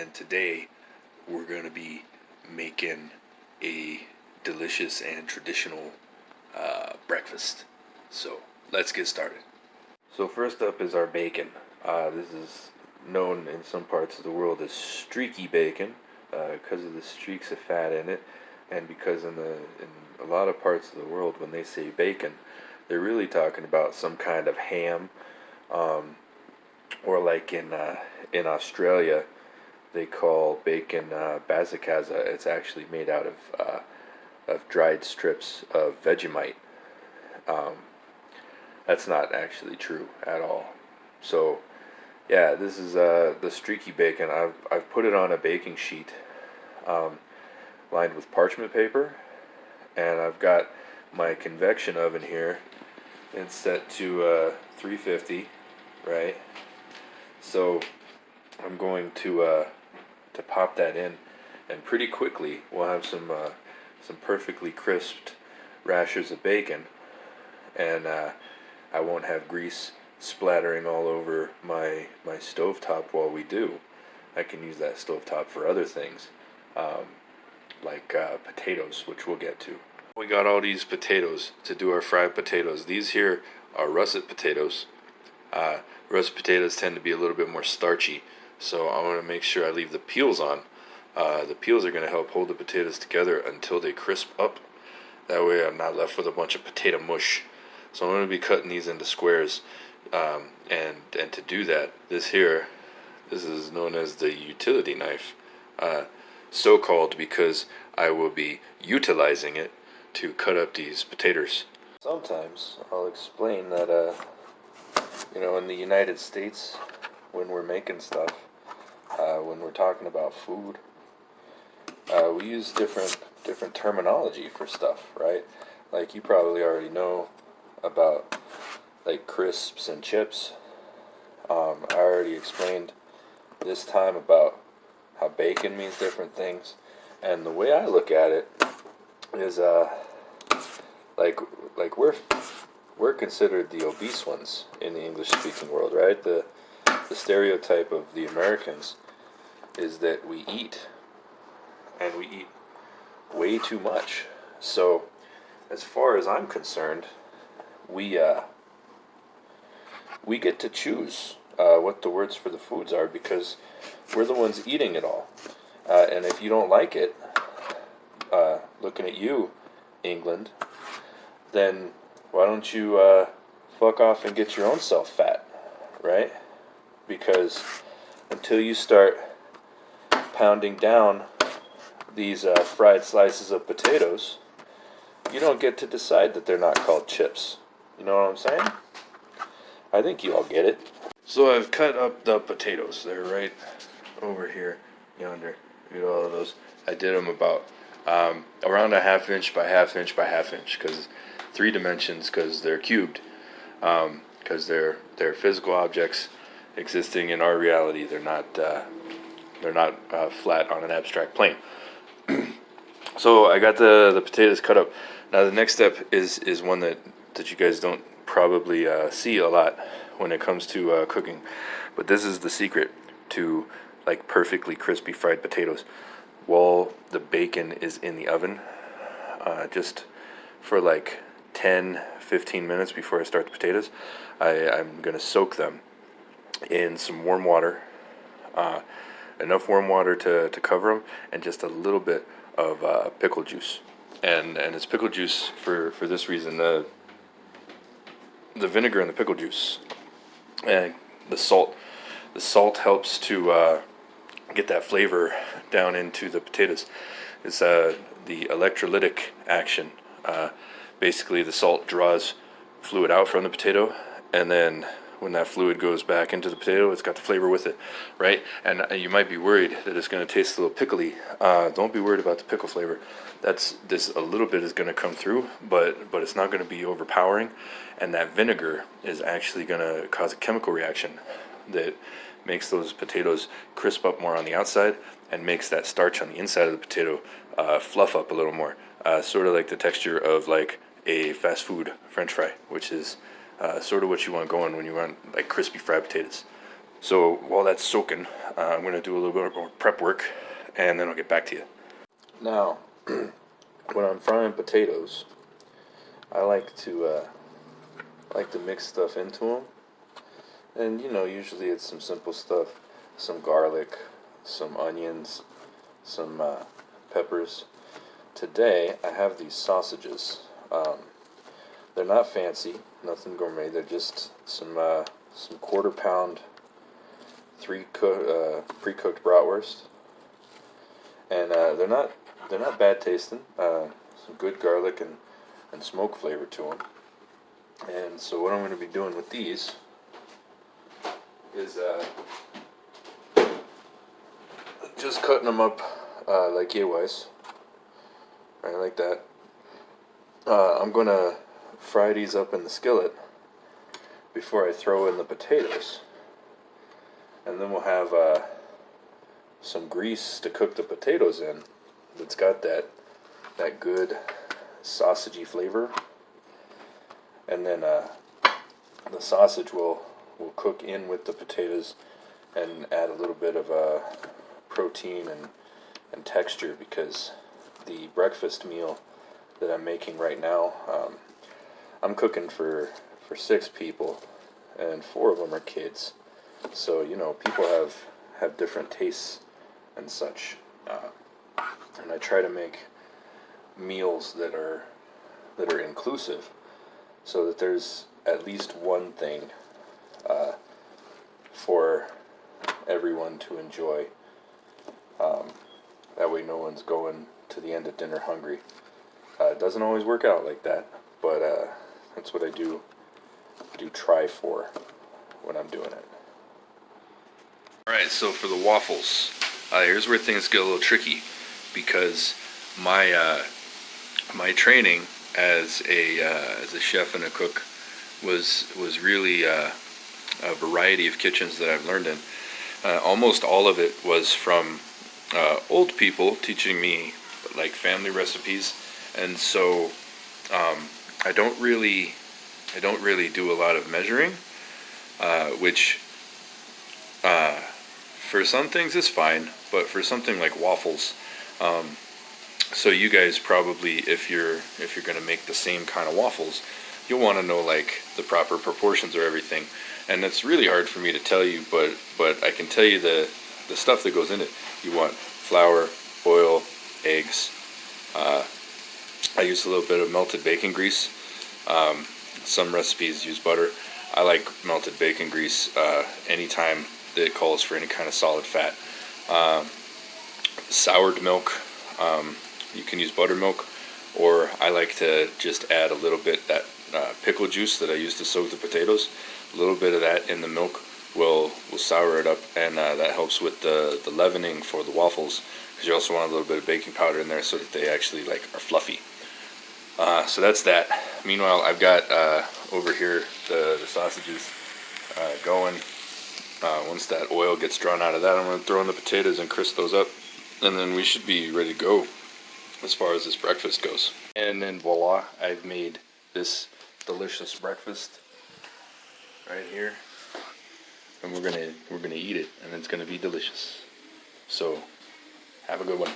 and today we're going to be making a delicious and traditional breakfast. So let's get started. So first up is our bacon. This is known in some parts of the world as streaky bacon because of the streaks of fat in it, and because in a lot of parts of the world when they say bacon, they're really talking about some kind of ham, or like in Australia, they call bacon bazakaza. It's actually made out of dried strips of Vegemite. That's not actually true at all. So yeah, this is the streaky bacon. I've put it on a baking sheet, lined with parchment paper, and I've got my convection oven here. It's set to 350, right? So I'm going to pop that in, and pretty quickly we'll have some perfectly crisped rashers of bacon, and I won't have grease splattering all over my stovetop while we do. I can use that stovetop for other things, like potatoes, which we'll get to. We got all these potatoes to do our fried potatoes. These here are russet potatoes. Russet potatoes tend to be a little bit more starchy, so I want to make sure I leave the peels on. The peels are going to help hold the potatoes together until they crisp up. That way I'm not left with a bunch of potato mush. So I'm going to be cutting these into squares, and to do that, this is known as the utility knife, so called because I will be utilizing it to cut up these potatoes. Sometimes I'll explain that in the United States, when we're making stuff, when we're talking about food, we use different terminology for stuff, right? Like you probably already know about like crisps and chips. I already explained this time about how bacon means different things, and the way I look at it is like we're considered the obese ones in the English speaking world, right? The stereotype of the Americans is that we eat, and we eat way too much. So as far as I'm concerned, we get to choose what the words for the foods are, because we're the ones eating it all. And if you don't like it, looking at you, England, then why don't you fuck off and get your own self fat, right? Because until you start pounding down these fried slices of potatoes, you don't get to decide that they're not called chips. You know what I'm saying? I think you all get it. So I've cut up the potatoes. They're right over here, yonder. Look at all of those. I did them about around a ½ inch by ½ inch by ½ inch, because 3 dimensions, because they're cubed, because they're physical objects existing in our reality. They're not flat on an abstract plane. So I got the potatoes cut up. Now the next step is one that you guys don't probably see a lot when it comes to cooking, but this is the secret to like perfectly crispy fried potatoes. While the bacon is in the oven, just for like 10-15 minutes before I start the potatoes, I'm going to soak them in some warm water, enough warm water to cover them, and just a little bit of pickle juice. And it's pickle juice for this reason: the vinegar and the pickle juice, and the salt. The salt helps to get that flavor down into the potatoes. It's the electrolytic action. Basically, the salt draws fluid out from the potato, and then when that fluid goes back into the potato, it's got the flavor with it, right? And you might be worried that it's going to taste a little pickly. Don't be worried about the pickle flavor. A little bit is going to come through, but it's not going to be overpowering. And that vinegar is actually going to cause a chemical reaction that makes those potatoes crisp up more on the outside, and makes that starch on the inside of the potato fluff up a little more, sort of like the texture of like a fast food French fry, which is sort of what you want going when you want like crispy fried potatoes. So while that's soaking, I'm going to do a little bit more prep work, and then I'll get back to you. Now, when I'm frying potatoes, I like to mix stuff into them, and usually it's some simple stuff, some garlic, some onions, some peppers. Today I have these sausages. They're not fancy, nothing gourmet. They're just some quarter-pound pre-cooked bratwurst, and they're not bad tasting. Some good garlic and smoke flavor to them. And so what I'm going to be doing with these is just cutting them up like Yeweis, right, like that. I'm going to fry these up in the skillet before I throw in the potatoes. And then we'll have some grease to cook the potatoes in that's got that good sausagey flavor. And then the sausage will cook in with the potatoes and add a little bit of protein and texture, because the breakfast meal that I'm making right now, I'm cooking for 6 people, and 4 of them are kids. So people have different tastes and such, and I try to make meals that are inclusive, so that there's at least one thing for everyone to enjoy. That way no one's going to the end of dinner hungry. It doesn't always work out like that, but that's what I do try for when I'm doing it. Alright, so for the waffles, here's where things get a little tricky, because my training as a chef and a cook was really a variety of kitchens that I've learned in. Almost all of it was from old people teaching me like family recipes, and so I don't really do a lot of measuring, which for some things is fine, but for something like waffles, so you guys probably, if you're going to make the same kind of waffles, you'll want to know like the proper proportions of everything. And it's really hard for me to tell you, but I can tell you the stuff that goes in it. You want flour, oil, eggs. I use a little bit of melted bacon grease. Some recipes use butter. I like melted bacon grease anytime that it calls for any kind of solid fat. Soured milk. You can use buttermilk, or I like to just add a little bit that pickle juice that I use to soak the potatoes. A little bit of that in the milk will sour it up, and that helps with the leavening for the waffles, because you also want a little bit of baking powder in there so that they actually like are fluffy. So that's that. Meanwhile, I've got over here the sausages going. Once that oil gets drawn out of that, I'm going to throw in the potatoes and crisp those up, and then we should be ready to go as far as this breakfast goes. And then voila, I've made this delicious breakfast right here, and we're gonna eat it, and it's gonna be delicious. So have a good one.